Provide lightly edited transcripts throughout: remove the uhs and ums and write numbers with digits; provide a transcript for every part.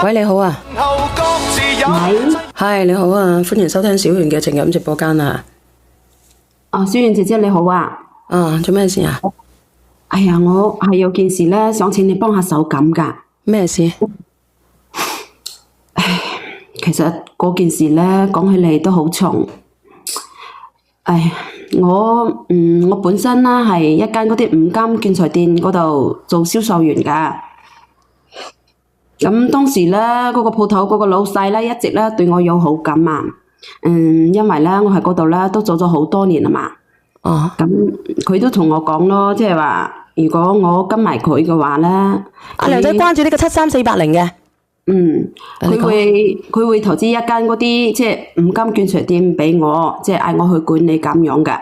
喂，你好啊。喂，係，你好啊，歡迎收聽小瑩嘅情感直播間啊。小瑩姐姐你好啊。做咩事啊？哎呀，我係有件事咧，想請你幫下手咁噶。咩事？其實嗰件事咧，講起嚟都好重。我本身啦係一間嗰啲五金建材店嗰度做銷售員噶。咁當時咧，嗰個鋪頭嗰個老細咧，一直咧對我有好感啊。因為咧我喺嗰度咧都做咗好多年啦嘛。咁佢都同我講咯，即係話如果我跟埋佢嘅話咧，阿梁仔關注呢個73480嘅。佢會投資一間嗰啲即係五金建材店俾我，即係嗌我去管理咁樣嘅。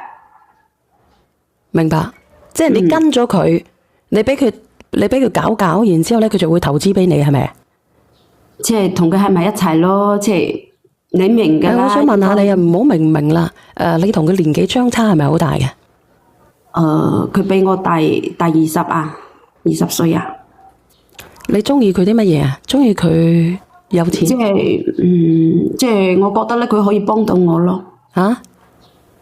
明白，即係你跟咗佢，你俾佢搞，然之後咧佢就會投資俾你，係咪？即係同佢喺埋一齊咯，即係你明㗎啦。我想問下你啊，唔好明唔明啦？你同佢年紀相差係咪好大嘅？佢比我大20啊，20歲啊。你中意佢啲乜嘢啊？中意佢有錢？即係我覺得咧，佢可以幫到我咯。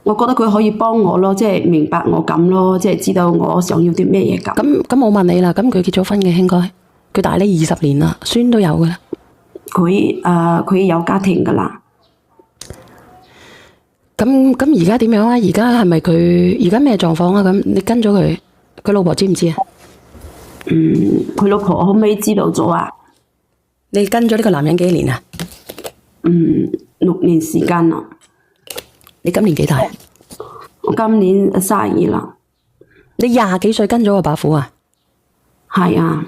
我覺得佢可以幫我咯，即係明白我咁咯，即係知道我想要啲咩嘢咁。咁我問你啦，咁佢結咗婚嘅應該？佢大你20年啦，孫都有噶啦。佢有家庭噶啦。咁而家點樣啊？而家係咪佢而家咩狀況啊？咁你跟咗佢，佢老婆知唔知啊？佢老婆後尾知道咗啊。你跟咗呢個男人幾年啊？6年時間啦。你今年幾大？我今年32啦。你20幾歲跟咗個白虎啊？係啊，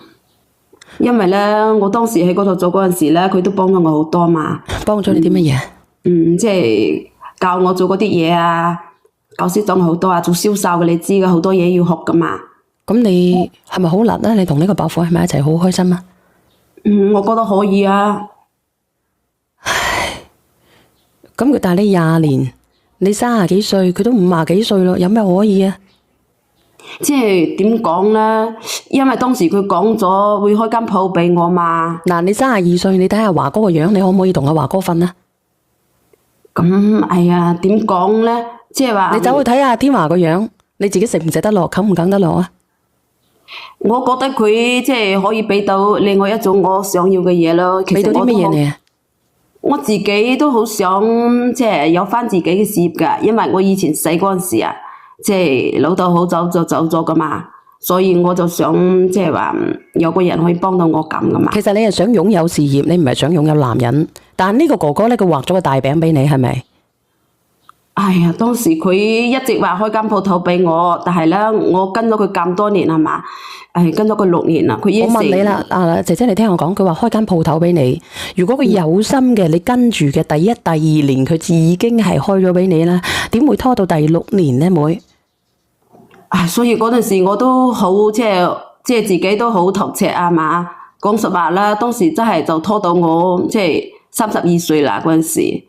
因為咧，我當時喺嗰度做嗰陣時咧，佢都幫咗我好多嘛。幫咗你啲乜嘢？即係教我做嗰啲嘢啊，教識咗我好多啊，做銷售嘅你知嘅，好多嘢要學噶嘛。咁你係咪好辣啊？你同呢個白虎喺埋一齊好開心啊？我覺得可以啊。咁佢大你20年，你30幾歲，佢都50幾歲咯，有咩可以啊？即係點講咧？因為當時佢講咗會開間鋪俾我嘛。嗱，你32歲，你睇下華哥個樣，你可唔可以同阿華哥瞓啊？咁哎呀，點講咧？即係話你走去睇下天華個樣，你自己食唔食得落，啃唔啃得落啊？我覺得佢即係可以俾到另外一種我想要嘅嘢咯。俾到啲乜嘢你啊？我自己都好想即係有返自己嘅事業㗎，因為我以前細嗰陣時啊，即係老豆好早就走咗㗎嘛，所以我就想即係話有個人可以幫到我咁㗎嘛。其實你係想擁有事業，你唔係想擁有男人。但呢個哥哥咧，佢畫咗個大餅俾你，係咪？哎呀，當時佢一直話開間鋪頭俾我，但係咧，我跟咗佢咁多年係嘛，跟咗佢6年啦。我問你啦，姐姐你聽我講，佢話開間鋪頭俾你。如果佢有心嘅，你跟住嘅第1、第2年，佢已經係開咗俾你啦，點會拖到第6年呢？妹？所以嗰陣時我都好即係自己都好頭赤啊嘛。講實話啦，當時真係就拖到我即係32歲啦嗰陣時。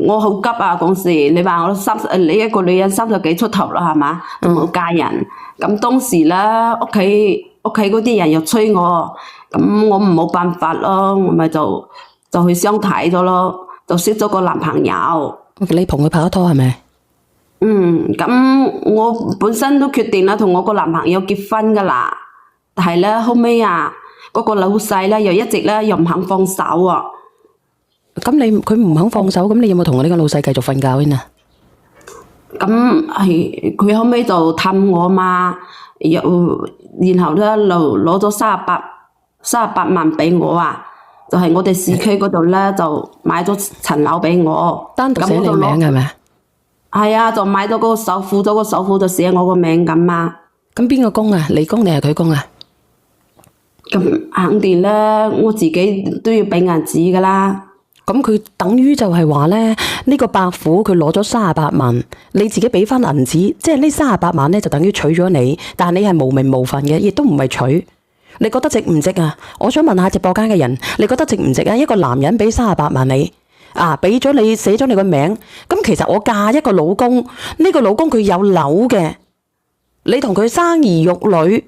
我好急啊！嗰時你話我你一個女人30幾出頭啦，係嘛，都冇嫁人。咁當時咧，屋企嗰啲人又催我，咁我冇辦法咯，我咪就去相睇咗咯，就識咗個男朋友。你同佢拍咗拖係咪？咁我本身都決定啦，同我個男朋友結婚噶啦。但係咧後尾啊，嗰個老細咧又一直咧又唔肯放手啊。咁佢唔肯放手，咁你有冇同我呢個老細繼續瞓覺先啊？咁係佢後尾就氹我嘛，然後咧就攞咗38萬俾我啊，就係我哋市區嗰度咧就買咗層樓俾我，單獨寫你名係咪？係啊，就買咗嗰個首付，咗個首付就寫我個名咁啊。咁邊個供啊？你供定係佢供啊？咁肯定咧，我自己都要俾銀紙噶啦。咁佢等於就係話咧，呢個伯父佢攞咗38萬，你自己俾翻銀紙，即係呢38萬咧就等於娶咗你，但係你係無名無份嘅，亦都唔係娶。你覺得值唔值啊？我想問下直播間嘅人，你覺得值唔值啊？一個男人俾38萬你，俾咗你寫咗你個名，咁其實我嫁一個老公，呢個老公佢有樓嘅，你同佢生兒育女，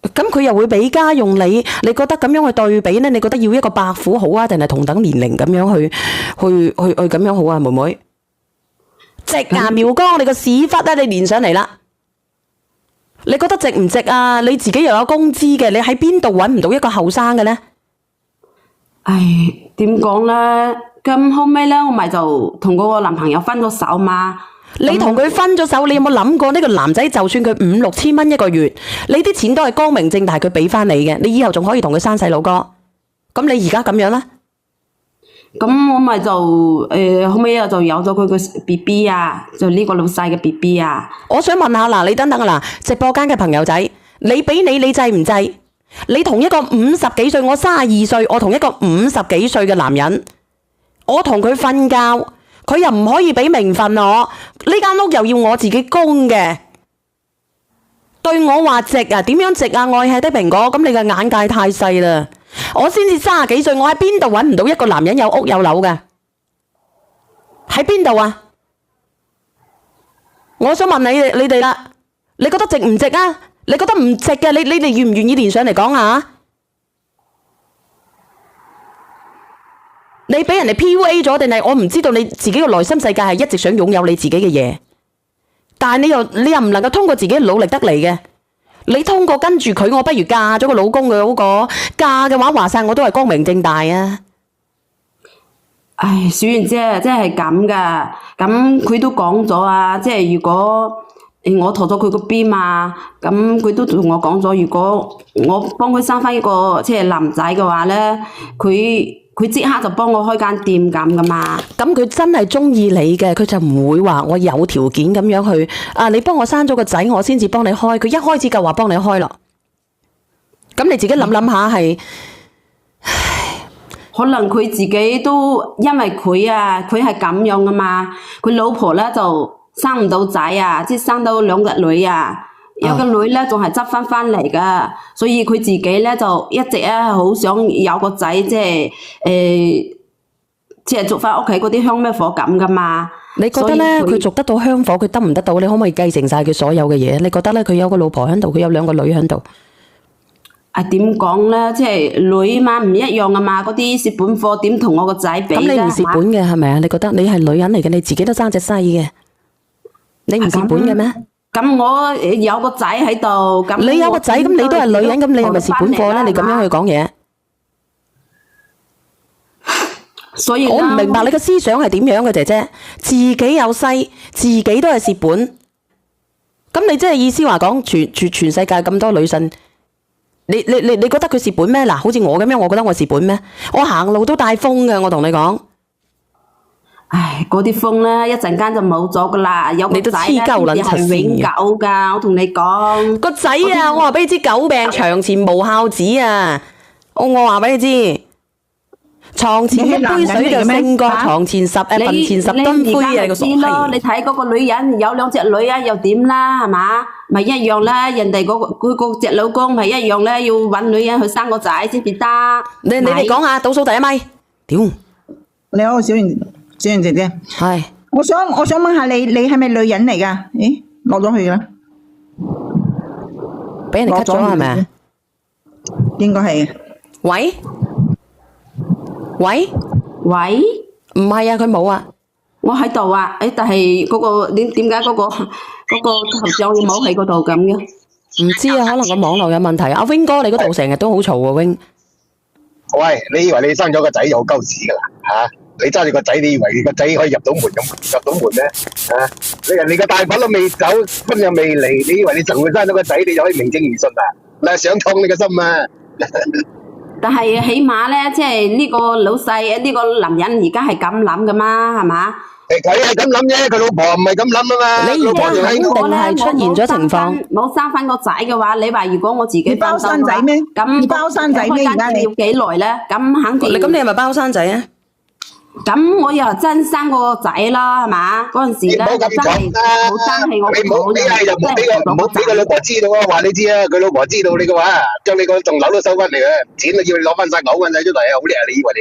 咁佢又會俾家用你，你覺得咁樣去對比呢？你覺得要一個白虎好啊，定係同等年齡咁樣去咁樣好啊？妹妹，值啊，苗哥，你個屎忽咧，你連上嚟啦！你覺得值唔值啊？你自己又有工資嘅，你喺邊度揾唔到一個後生嘅呢？唉，點講咧？咁後尾咧，我咪就同嗰個男朋友分咗手嘛。你同佢分咗手，你有冇諗過呢個男仔就算佢5、6千蚊一個月，你啲錢都係光明正大佢俾翻你嘅，你以後仲可以同佢生細路哥。咁你而家咁樣咧？咁我咪就後尾又就有咗佢個 BB 啊，就呢個老細嘅 BB 啊。我想問下嗱，你等等啊嗱，直播間嘅朋友仔，你俾你制唔制？你同一個50幾歲，我32歲，我同一個50幾歲嘅男人，我同佢瞓覺。佢又唔可以俾名分我，呢間屋又要我自己供嘅，對我話值啊？點樣值啊？愛吃的蘋果，咁你嘅眼界太細啦！我先至30幾歲，我喺邊度揾唔到一個男人有屋有樓嘅？喺邊度啊？我想問你哋啦，你覺得值唔值啊？你覺得唔值嘅，你哋願唔願意連上嚟講下？你俾人哋 PUA 咗，定係我唔知道你自己嘅內心世界係一直想擁有你自己嘅嘢，但係你又唔能夠通過自己努力得嚟嘅，你通過跟住佢，我不如嫁咗個老公嘅嗰個，嫁嘅話晒我都係光明正大啊！唉，小媛姐，即係咁噶，咁佢都講咗啊，即係如果我陀咗佢個 B 嘛，咁佢都同我講咗，如果我幫佢生翻一個即係男仔嘅話咧，佢即刻就幫我開間店咁噶嘛。咁佢真係中意你嘅，佢就唔會話我有條件咁樣去啊！你幫我生咗個仔，我先至幫你開。佢一開始就話幫你開咯。咁你自己諗諗下係，可能佢自己都因為佢啊，佢係咁樣噶嘛。佢老婆咧就生唔到仔啊，即係生到2個女啊。有個女咧仲係執翻嚟噶，所以佢自己咧就一直好想有個仔，即係做翻屋企嗰啲香咩火咁噶嘛。你覺得咧佢做得到香火，佢得唔得到？你可唔可以繼承晒佢所有嘅嘢？你覺得咧佢有個老婆喺度，佢有2個女喺度？啊，點講咧？即係女嘛唔一樣啊嘛，嗰啲蝕本貨點同我個仔比啫？咁你唔蝕本嘅係咪啊？你覺得你係女人嚟嘅，你自己都生隻西嘅，你唔蝕本嘅咩？咁我有個仔喺度，咁你有個仔，咁你都係女人，咁你係咪蝕本貨咧？你咁樣去講嘢，所以我唔明白你嘅思想係點樣嘅，姐姐，自己有西，自己都係蝕本，咁你即係意思話講全世界咁多女性，你覺得佢蝕本咩？嗱，好似我咁樣，我覺得我蝕本咩？我行路都帶風嘅，我同你講。唉，嗰啲風咧，一陣間就冇咗噶啦。有個仔咧，係永久噶。我同你講，個仔啊，我話俾你知，久病床前無孝子啊！我話俾你知，床前一杯水就勝過床前墳前10噸灰啊！個傻閪！你睇嗰個女人有2隻女啊，又點啦？係嘛？咪一樣啦。人哋嗰隻老公咪一樣咧，要搵女人去生個仔先至得。你哋講下，倒數第一咪？屌！你好，小媛姐姐，係，我想問下你係咪女人嚟噶？咦，落咗去啦，俾人哋 cut 咗係咪啊？應該係。喂，唔係啊，佢冇啊，我喺度啊，但係嗰個點解嗰個頭像冇喺嗰度咁嘅？唔知啊，可能個網絡有問題。阿 Wing 哥，你嗰度成日都好嘈喎，Wing。喂，你以為你生咗個仔就好鳩屎噶啦嚇？你揸住個仔，你以為個仔可以入到門咁入到門咩？啊！你人哋個大品都未走，婚又未嚟，你以為你就會生咗個仔，你就可以名正言順啊？嗱，想痛你個心啊！但係起碼咧，即係呢個老細呢個男人而家係咁諗噶嘛，係嘛？佢係咁諗啫，佢老婆唔係咁諗啊嘛。你而家肯定係出現咗情況，冇生翻個仔嘅話，你話如果我自己包生仔咩？咁包生仔咩？而家你要幾耐咧？咁肯定。咁你係咪包生仔啊？咁我又真生個仔啦，係嘛？嗰陣時咧就真係好爭氣，我你係就唔好俾個老婆知道啊！話你知啊，佢老婆知道你嘅話，將你個棟樓都收翻嚟啊！錢都要你攞翻晒嘔翻晒出嚟啊！好叻啊！你以為你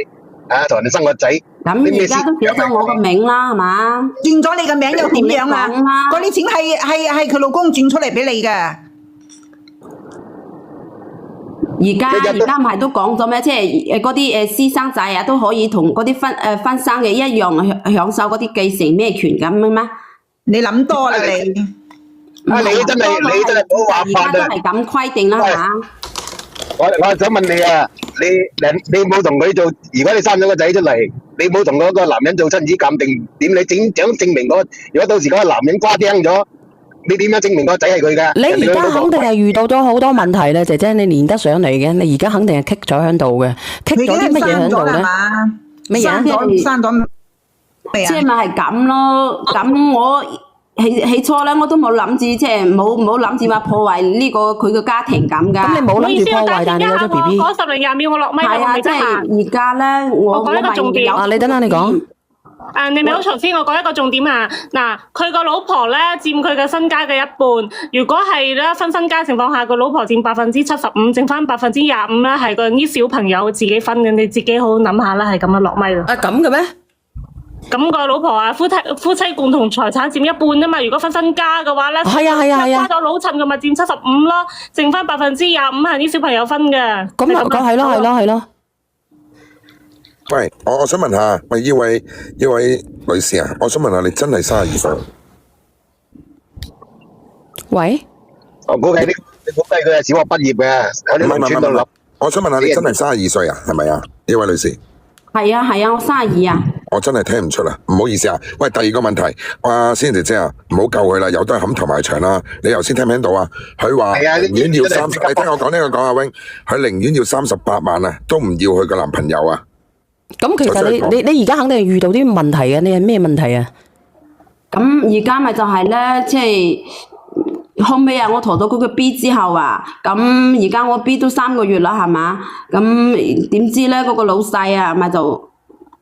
啊同人哋生個仔？咁而家都寫咗我個名啦，係嘛？轉咗你個名又點樣啊？嗰啲錢係佢老公轉出嚟俾你嘅。而家唔係都講咗咩？即係嗰啲私生仔啊，都可以同嗰啲婚生嘅一樣享受嗰啲繼承咩權咁嘅咩？你諗多啦你。你真係唔好話法而家都係咁規定啦，係嘛？我想問你啊，你冇同佢做，如果你生咗個仔出嚟，你冇同嗰個男人做親子鑑定，點你想證明如果到時嗰個男人瓜釘咗，你點樣證明個仔係佢㗎？你而家肯定係遇到咗好多問題咧，姐姐，你連得上嚟嘅，你而家肯定係棘咗喺度嘅，棘咗啲乜嘢喺度咧？乜嘢？生咗未啊？即係咪係咁咯？咁我起初咧，我都冇諗住，即係冇諗住話破壞呢個佢嘅家庭咁㗎。咁你冇諗住破壞，但係你有咗 BB。講10零20秒，我落咪係啊，即係而家咧，我講一個重點。你等下你講。你咪好嘈先，我講一個重點啊！嗱，佢個老婆咧佔佢嘅身家嘅一半，如果係咧分身家情況下，個老婆佔75%，剩翻25%咧係個啲小朋友自己分嘅，你自己好諗下啦，係咁樣落咪咯。咁嘅咩？咁個老婆啊，夫妻共同財產佔一半啫嘛。如果分身家嘅話咧，係啊，加咗老襯嘅咪佔75%咯，剩翻25%係啲小朋友分嘅。咁係咯。喂，我想問下，喂，呢位女士啊，我想問下你真係32歲？喂，我估計你估計佢係小學畢業嘅，喺啲農村度諗。我想問下你真係32歲啊？係咪啊？呢位女士？係啊，我32啊。我真係聽唔出啦，唔好意思啊。喂，第二個問題，仙姐姐啊，唔好救佢啦，有得係冚頭埋牆啦。你頭先聽唔聽到啊？佢話寧願要30，你聽我講呢個講阿 wing，佢寧願要38萬啊，都唔要佢個男朋友啊。咁其實你而家肯定係遇到啲問題嘅，你係咩問題啊？咁而家咪就係咧，即係後尾啊，我陀到嗰個 B 之後啊，咁而家我 B 都3個月啦，係嘛？咁點知咧嗰個老細啊，咪就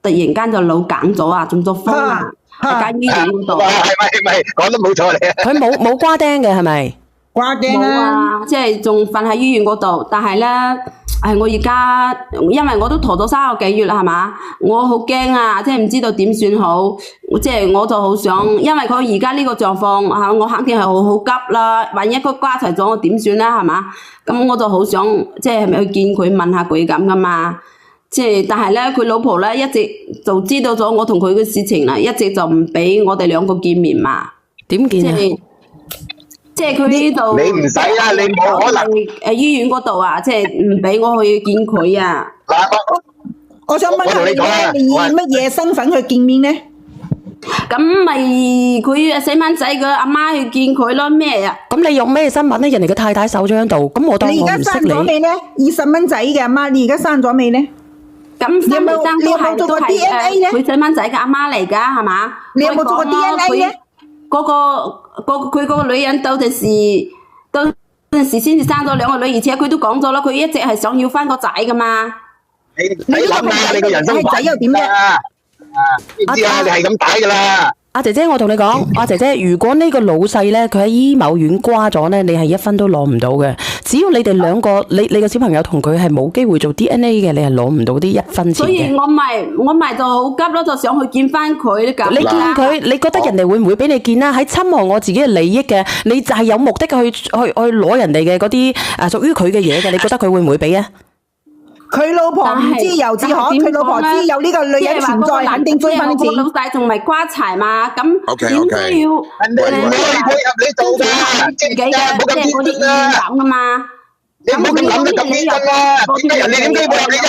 突然間就腦梗咗啊，中咗風啊，喺間醫院嗰度。係，講得冇錯你啊。佢冇瓜釘嘅係咪？瓜釘冇啊，即係仲瞓喺醫院嗰度，但係咧。我而家因為我都陀咗3個幾月啦，係嘛？我好驚啊，即係唔知道點算好，即係我就好想，因為佢而家呢個狀況我肯定係好急啦。萬一佢瓜齊咗，我點算咧？係嘛？咁我就好想即係咪去見佢問下佢咁噶嘛？即係但係咧，佢老婆咧一直就知道咗我同佢嘅事情啦，一直就唔俾我哋兩個見面嘛。點見啊？即係佢呢度，你唔使啦，你冇可能醫院嗰度啊，即係唔俾我去見佢啊。嗱，我想問下你咧，你以乜嘢身份去見面咧？咁咪佢細蚊仔嘅阿媽去見佢咯，咩啊？咁你用咩身份咧？人哋嘅太太守咗喺度，咁我當我唔識你。你而家生咗未咧？20蚊仔嘅阿媽，你而家生咗未咧？咁生都係做過 DNA 咧？佢細蚊仔嘅阿媽嚟㗎，係嘛？你有冇做過 DNA 咧？佢嗰個女人到陣時先至生咗2個女，而且佢都講咗啦，佢一直係想要翻個仔㗎嘛。你諗下，你個人生仔又點啫？知啊，你係咁打噶啦。阿姐姐，我同你講，阿姐姐，如果呢個老細咧，佢喺醫某院瓜咗咧，你係1分都攞唔到嘅。只要你哋兩個，你個小朋友同佢係冇機會做 DNA 嘅，你係攞唔到啲1分錢嘅。所以我咪就好急咯，就想去見翻佢。你見佢，你覺得人哋會唔會俾你見啦？喺侵害我自己嘅利益嘅，你就係有目的去攞人哋嘅嗰啲屬於佢嘅嘢嘅，你覺得佢會唔會俾啊？佢老婆唔知由自可，佢老婆知有呢個女人存在，肯定追翻啲錢。老細仲未瓜柴嘛？咁點都要人哋唔可以配合你做㗎，自己嘅，即係嗰啲意諗㗎嘛。你唔好咁諗得咁天真啦！點解人哋點解配合你啫？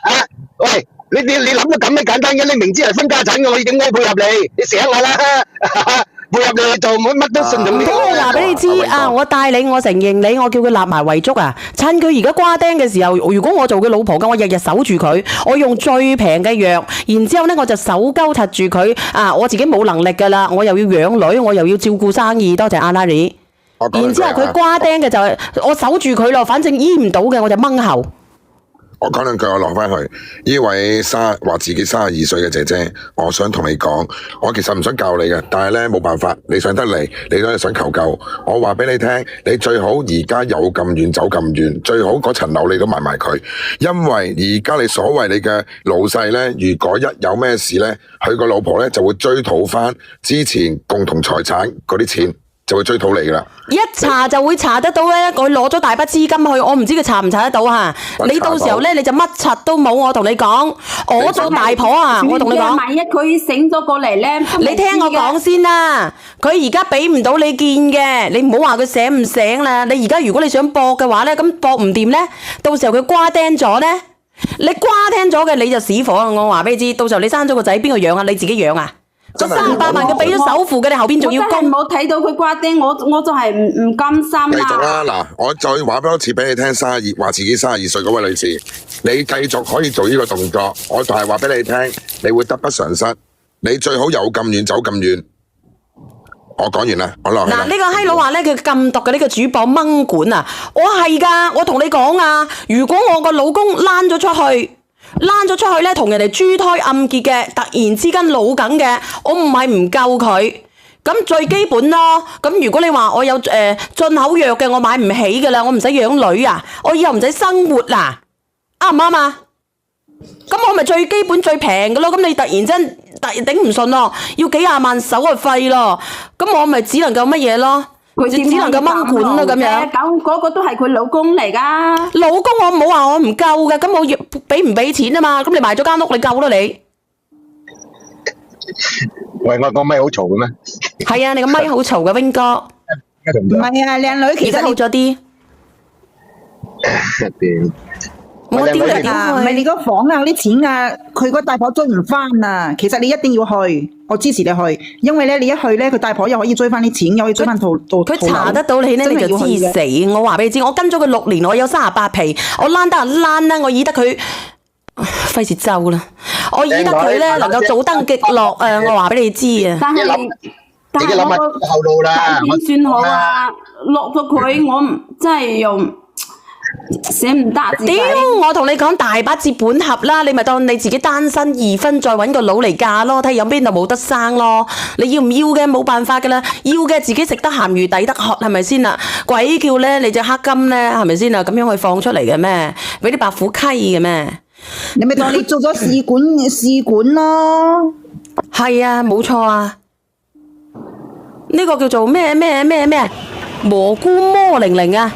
啊，喂，你諗得咁簡單嘅，你明知係分家產嘅，我點解配合你？你醒我啦！配合你做乜都順從你。咁我話俾你知啊，我帶你，我承認你，我叫佢立埋遺囑啊！趁佢而家瓜釘嘅時候，如果我做佢老婆嘅，我日日守住佢，我用最平嘅藥，然之後咧我就手鳩柒住佢啊！我自己冇能力㗎啦，我又要養女，我又要照顧生意，多謝阿拉里。然之後佢瓜釘嘅就係我守住佢咯，反正醫唔到嘅我就掹喉。我講兩句，我落翻去。呢位話自己32歲嘅姐姐，我想同你講，我其實唔想教你嘅，但係咧冇辦法，你上得嚟，你都係想求救。我話俾你聽，你最好而家有咁遠走咁遠，最好嗰層樓你都賣埋佢，因為而家你所謂你嘅老細咧，如果一有咩事咧，佢個老婆咧就會追討翻之前共同財產嗰啲錢。就會追討你噶啦。一查就會查得到咧，佢攞咗大筆資金去，我唔知佢查唔查得到嚇。你到時候咧，你就乜柒都冇，我同你講。我做大婆啊，我同你講。萬一佢醒咗過嚟咧，你聽我講先啦，佢而家俾唔到你見嘅，你唔好話佢醒唔醒啦。你而家如果你想搏嘅話咧，咁搏唔掂咧，到時候佢瓜釘咗咧，你瓜釘咗嘅你就死火啦！我話俾你知，到時候你生咗個仔邊個養啊？你自己養啊？嗰300萬佢俾咗首付嘅，你後邊仲要供。我真係冇睇到佢瓜釘，我就係唔甘心繼續啦。啦，嗱，我再話多次俾你聽，話自己32歲嗰位女士，你繼續可以做呢個動作，我就係話俾你聽，你會得不償失。你最好有咁遠走咁遠。我講完啦，我落去啦。嗱，呢個閪佬話咧，佢禁毒嘅呢個主播掹管啊！我係㗎，我同你講啊，如果我個老公躝咗出去咧，同人哋珠胎暗結嘅，突然之間老梗嘅，我唔係唔救佢，咁最基本咯。咁如果你話我有進口藥嘅，我買唔起㗎啦，我唔使養女啊，我以後唔使生活啦，啱唔啱啊？咁我咪最基本最平嘅咯，咁你突然間頂唔順咯，要幾廿萬手續費咯，咁我咪只能夠乜嘢咯？佢只能夠掹管咯咁樣。咁嗰個都係佢老公嚟噶。老公我冇話我唔夠嘅，咁我要俾唔俾錢啊嘛？咁你賣咗間屋你夠啦你？喂，我個咪好嘈嘅咩？係啊，你個咪好嘈嘅，Wing 哥。唔係啊，靚女，而家好其實你咗啲。我喂屌你啊，唔係你屌個房啊，嗰啲錢啊，佢個大婆追唔翻啊。其實你一定要去，我支持你去，因為咧你一去咧，佢大婆又可以追翻啲錢，又可以追翻佢查得到你咧，你就知死。我話俾你知，我跟咗佢6年，我有38皮，我躝得就躝啦，我以得佢費事咒啦，我以得佢咧能夠早登極樂啊！我話俾你知啊。但係你嘅諗下後路啦。點算好啊？落咗佢，我唔真係又捨唔得自己。屌！我同你講大把接本盒啦，你咪當你自己單身2婚，再揾個佬嚟嫁咯，睇下有邊度冇得生咯。你要唔要嘅冇辦法噶啦，要嘅自己食得鹹魚抵得渴，係咪先啊？鬼叫咧你隻黑金咧，係咪先啊？咁樣去放出嚟嘅咩？俾啲白虎溪嘅咩？你咪當你做咗試管咯。係啊，冇錯啊。呢個叫做咩蘑菇魔玲玲啊！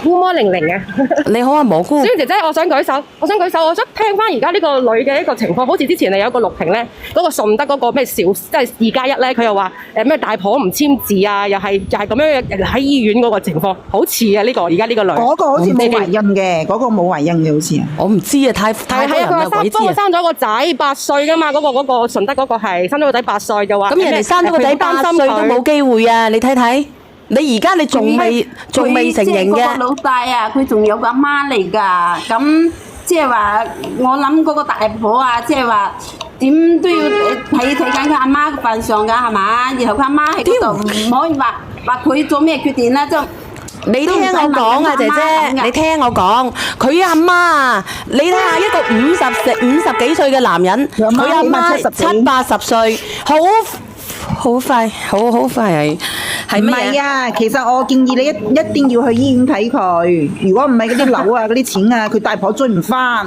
烏魔零零啊！你好啊，蘑菇。小姐姐，我想舉手，我想聽翻而家呢個女嘅一個情況，好似之前你有一個錄屏咧，嗰個順德嗰個咩即係2+1咧，佢又話咩大婆唔簽字啊，又係咁樣喺醫院嗰個情況，好似啊呢個而家呢個女。嗰個好似冇懷孕嘅，嗰個冇懷孕嘅好似啊。我唔知啊，太多人啦，鬼知啊。生咗個仔8歲噶嘛，嗰個順德嗰個係生咗個仔8歲就話。咁人哋生咗個仔8歲都冇機會啊！你睇睇。你而家你仲未成形嘅？佢老大啊，佢仲有個阿媽嚟㗎。咁即係話，我諗嗰個大婆啊，即係話點都要睇緊佢阿媽嘅份上㗎，係嘛？然後佢阿媽喺嗰度唔可以話佢做咩決定啦，就。你聽我講啊，姐姐，你聽我講，佢阿媽啊，你睇下一個50幾歲嘅男人，佢阿媽70、80歲，好快係唔係啊？其實我建議你一定要去醫院睇佢。如果唔係嗰啲樓啊、嗰啲錢啊，佢大婆追唔翻，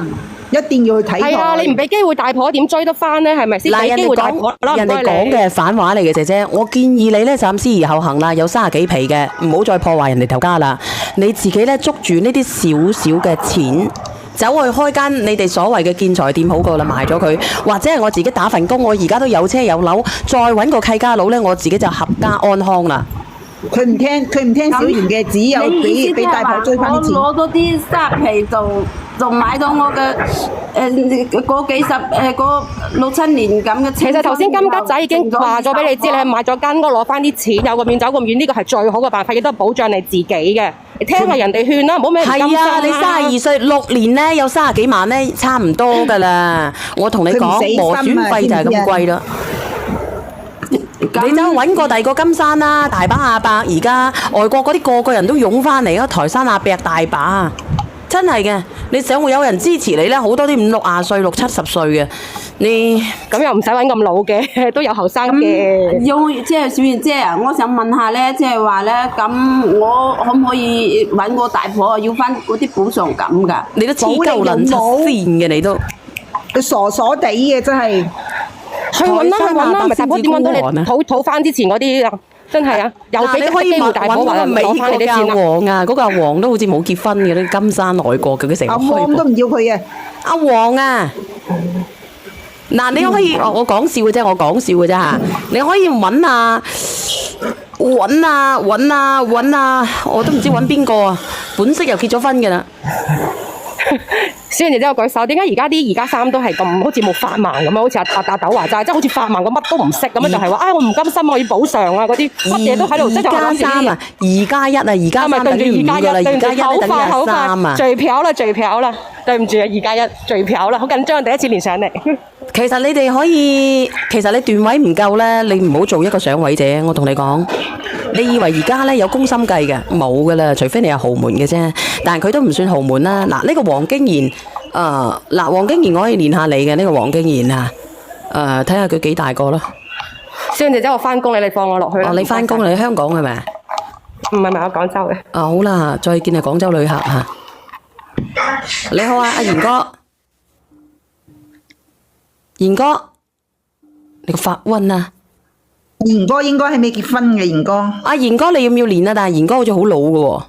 一定要去睇佢。係啊，你唔俾機會大婆點追得翻咧？係咪先？嗱，人哋講嘅反話嚟嘅，姐姐，我建議你咧三思而後行啦。有30幾皮嘅，唔好再破壞人哋頭家啦。你自己咧捉住呢啲少少嘅錢。走去開間你哋所謂嘅建材店好過啦，賣咗佢，或者係我自己打份工，我而家都有車有樓，再揾個契家佬咧，我自己就合家安康啦。佢唔聽小賢嘅，只有俾大婆追翻啲錢。我攞咗啲沙皮就買到我嘅嗰幾十嗰6、7年咁嘅。其實頭先金吉仔已經話咗俾你知，你係買咗間屋攞翻啲錢，有咁遠走咁遠，呢個係最好嘅辦法，亦都係保障你自己嘅。你聽下人哋勸啦，唔好咩唔甘心啦。係啊，你32歲6年咧有30幾萬咧，差唔多噶啦。我同你講，磨損費就係咁貴啦。你走揾個第2個金山啦，大把阿伯而家外國嗰啲個人都湧翻嚟啊，台山阿伯大把，真係嘅。你想會有人支持你咧？好多啲50、60歲、60、70歲嘅，你咁又唔使揾咁老嘅，都有後生嘅。即係小燕姐啊，我想問下咧，即係話咧，咁我可唔可以揾個大婆要翻嗰啲補償金㗎？你都黐鳩撚柒線嘅，你都佢傻傻地嘅真係。去揾啦，咪大婆點揾到你討翻之前嗰啲真係啊，又俾你可以機會大婆話揾嗰個美攞翻國嘅阿你啲錢啦。黃啊，嗰個阿黃都好似冇結婚嘅，啲金山外國嘅，佢成日阿開汪都唔要佢嘅。阿黃啊，嗱，你可以，我講笑嘅啫，我講笑嘅啫嚇，你可以揾啊，我都唔知揾邊個啊，本色又結咗婚嘅啦。小燕姐姐，我舉手，點解而家啲而家衫都係咁好似冇發盲咁啊？好似阿豆話齋，即係好似發盲個乜都唔識咁啊！就係話我唔甘心，我要補償啊！嗰啲乜嘢都喺度，即係二加三啊，二加一啊，二加三等於五㗎啦，二加一等於三啊。最漂啦，對唔住啊，二加一最漂啦，好緊張，第一次連上嚟。其實你哋可以，其實你段位唔夠咧，你唔好做一個上位者。我同你講，你以為而家咧有攻心計嘅，冇噶啦，除非你係豪門嘅啫。但係佢都唔算豪門啦。嗱，呢個黃經賢，黃經賢我可以練下你嘅呢個黃經賢啊，睇下佢幾大個咯。小燕姐姐，我翻工你放我落去啦。你翻工，你喺香港係咪？唔係，我廣州嘅。好啦，再見係廣州旅客嚇。你好啊，阿賢哥。賢哥，你個發瘟啊！賢哥應該係未結婚嘅賢哥。阿賢哥，你要唔要練啊？但係賢哥好似好老嘅喎。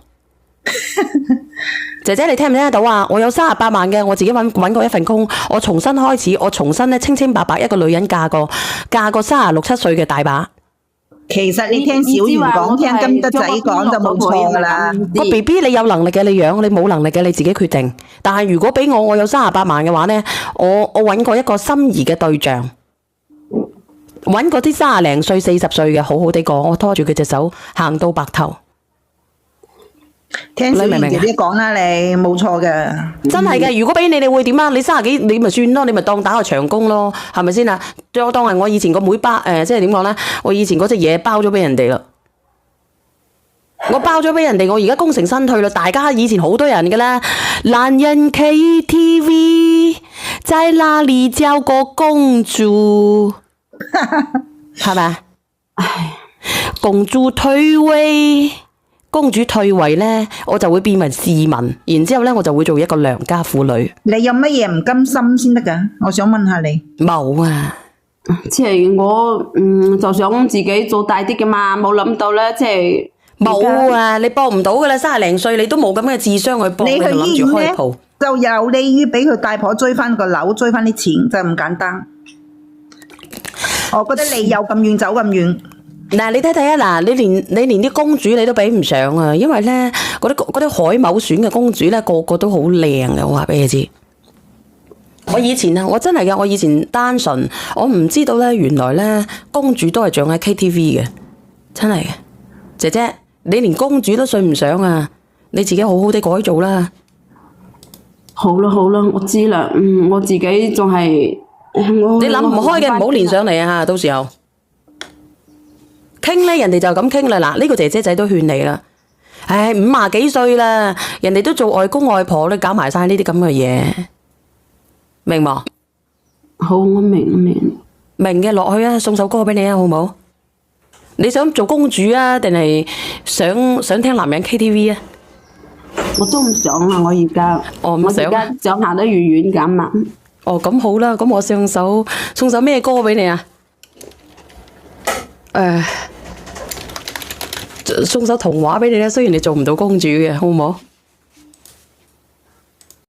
姐姐，你聽唔聽得到啊？我有38萬嘅，我自己揾過一份工，我重新開始，我重新咧清清白白一個女人嫁個36、7歲嘅大把。其實你聽小圓講，聽金德仔講就冇錯噶啦。個 BB 你有能力嘅你養，你冇能力嘅你自己決定。但係如果俾我有38萬嘅話呢，我揾過一個心儀嘅對象，揾嗰啲30零歲、40歲嘅，好好地過，我拖住佢隻手行到白頭。聽小圓姐姐講啦，你冇錯嘅。真係嘅，如果俾你，你會點啊？你30幾，你咪算咯，你咪當打個長工咯，係咪先啊？當係我以前個妹包，即係點講呢？我以前嗰隻嘢包咗俾人哋啦，我包咗俾人哋，我而家功成身退啦。大家以前好多人嘅啦，男人 KTV 在哪裡叫個公主，係咪？唉，公主退位。公主退位呢，我就會變為市民，然之後呢，我就會做一個良家婦女。你有乜嘢唔甘心先得噶？我想問下你。冇啊，即係我就想自己做大啲嘅嘛，冇諗到咧，即係冇啊！你搏唔到噶啦，30零歲你都冇咁嘅智商去搏，你去醫院咧開鋪就有利於俾佢大婆追翻個樓，追翻啲錢，就咁簡單。我覺得你有咁遠走咁遠。嗱，你睇睇啊！嗱，你連啲公主你都比唔上啊！因為咧，嗰啲海某選嘅公主咧，個個都好靚嘅。我話俾你知，我以前啊，我真係嘅，我以前單純，我唔知道咧，原來咧公主都係長喺 KTV 嘅，真係嘅。姐姐，你連公主都算唔上啊！你自己好好地改造啦。好啦，我知啦。我自己仲係你諗唔開嘅，唔好連上嚟啊！到時候。傾咧，人哋就咁傾啦。嗱，呢個姐姐仔都勸你啦。唉，50幾歲啦，人哋都做外公外婆，你搞埋晒呢啲咁嘅嘢，明冇？好，我明。明嘅，落去啊，送首歌俾你啊，好唔好？你想做公主啊，定係想聽男人 KTV 啊？我都唔想啦，我而家唔想。我而家想行得遠遠咁啊。咁好啦，咁我送首咩歌俾你啊？送首童話俾你啦，雖然你做唔到公主嘅，好唔好？